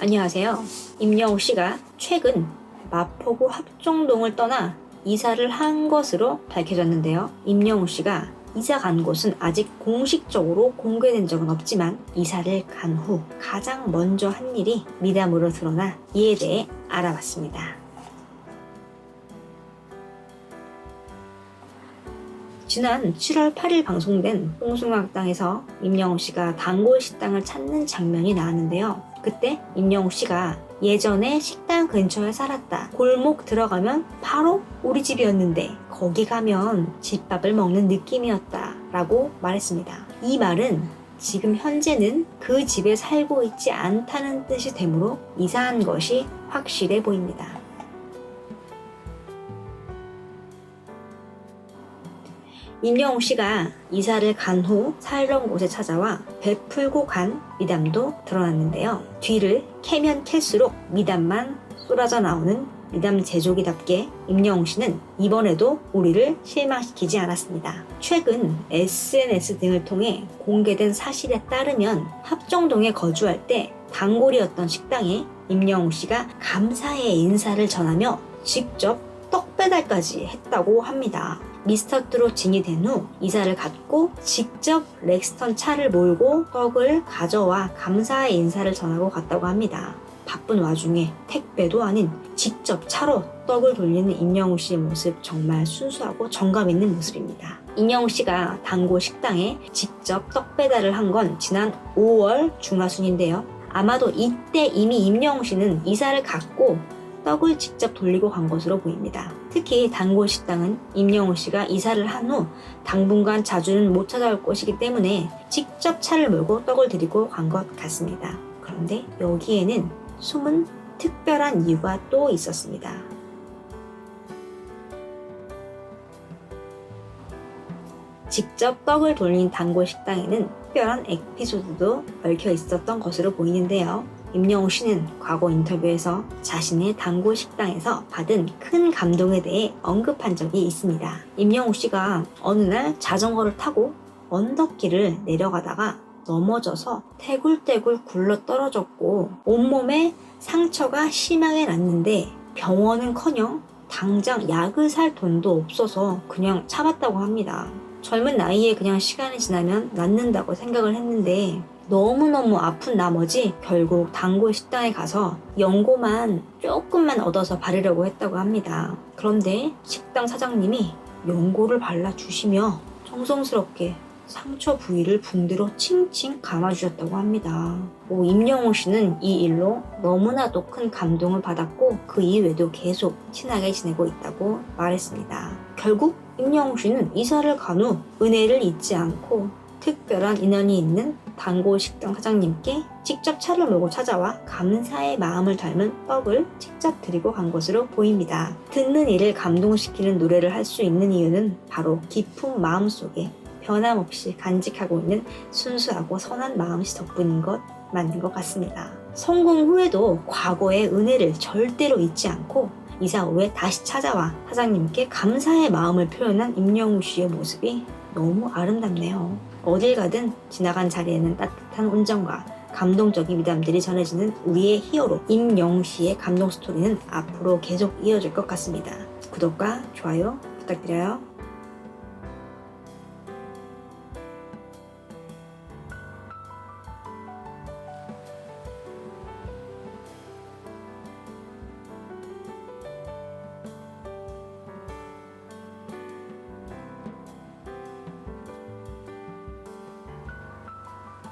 안녕하세요. 임영웅 씨가 최근 마포구 합정동을 떠나 이사를 한 것으로 밝혀졌는데요. 임영웅 씨가 이사 간 곳은 아직 공식적으로 공개된 적은 없지만 이사를 간 후 가장 먼저 한 일이 미담으로 드러나 이에 대해 알아봤습니다. 지난 7월 8일 방송된 홍수막당에서 임영웅 씨가 단골 식당을 찾는 장면이 나왔는데요. 그때 임영웅 씨가 예전에 식당 근처에 살았다. 골목 들어가면 바로 우리 집이었는데 거기 가면 집밥을 먹는 느낌이었다. 라고 말했습니다. 이 말은 지금 현재는 그 집에 살고 있지 않다는 뜻이 되므로 이사한 것이 확실해 보입니다. 임영웅 씨가 이사를 간 후 살던 곳에 찾아와 베풀고 간 미담도 드러났는데요. 뒤를 캐면 캘수록 미담만 쏟아져 나오는 미담 제조기답게 임영웅 씨는 이번에도 우리를 실망시키지 않았습니다. 최근 SNS 등을 통해 공개된 사실에 따르면 합정동에 거주할 때 단골이었던 식당에 임영웅 씨가 감사의 인사를 전하며 직접 떡 배달까지 했다고 합니다. 미스터트롯 진이 된 후 이사를 갔고 직접 렉스턴 차를 몰고 떡을 가져와 감사의 인사를 전하고 갔다고 합니다. 바쁜 와중에 택배도 아닌 직접 차로 떡을 돌리는 임영웅 씨의 모습 정말 순수하고 정감 있는 모습입니다. 임영웅 씨가 단골 식당에 직접 떡 배달을 한 건 지난 5월 중하순인데요. 아마도 이때 이미 임영웅 씨는 이사를 갔고 떡을 직접 돌리고 간 것으로 보입니다. 특히 단골 식당은 임영웅 씨가 이사를 한 후 당분간 자주는 못 찾아올 것이기 때문에 직접 차를 몰고 떡을 드리고 간 것 같습니다. 그런데 여기에는 숨은 특별한 이유가 또 있었습니다. 직접 떡을 돌린 단골 식당에는 특별한 에피소드도 얽혀 있었던 것으로 보이는데요. 임영웅 씨는 과거 인터뷰에서 자신의 단골 식당에서 받은 큰 감동에 대해 언급한 적이 있습니다. 임영웅 씨가 어느 날 자전거를 타고 언덕길을 내려가다가 넘어져서 태굴태굴 굴러 떨어졌고 온몸에 상처가 심하게 났는데 병원은커녕 당장 약을 살 돈도 없어서 그냥 참았다고 합니다. 젊은 나이에 그냥 시간이 지나면 낫는다고 생각을 했는데 너무너무 아픈 나머지 결국 단골 식당에 가서 연고만 조금만 얻어서 바르려고 했다고 합니다. 그런데 식당 사장님이 연고를 발라주시며 정성스럽게 상처 부위를 붕대로 칭칭 감아주셨다고 합니다. 임영웅 씨는 이 일로 너무나도 큰 감동을 받았고 그 이후에도 계속 친하게 지내고 있다고 말했습니다. 결국 임영웅 씨는 이사를 간 후 은혜를 잊지 않고 특별한 인연이 있는 단골 식당 사장님께 직접 차를 몰고 찾아와 감사의 마음을 담은 떡을 직접 드리고 간 것으로 보입니다. 듣는 이를 감동시키는 노래를 할 수 있는 이유는 바로 깊은 마음속에 변함없이 간직하고 있는 순수하고 선한 마음씨 덕분인 것 맞는 것 같습니다. 성공 후에도 과거의 은혜를 절대로 잊지 않고 이사 후에 다시 찾아와 사장님께 감사의 마음을 표현한 임영웅 씨의 모습이 너무 아름답네요. 어딜 가든 지나간 자리에는 따뜻한 온정과 감동적인 미담들이 전해지는 우리의 히어로 임영웅 씨의 감동 스토리는 앞으로 계속 이어질 것 같습니다. 구독과 좋아요 부탁드려요.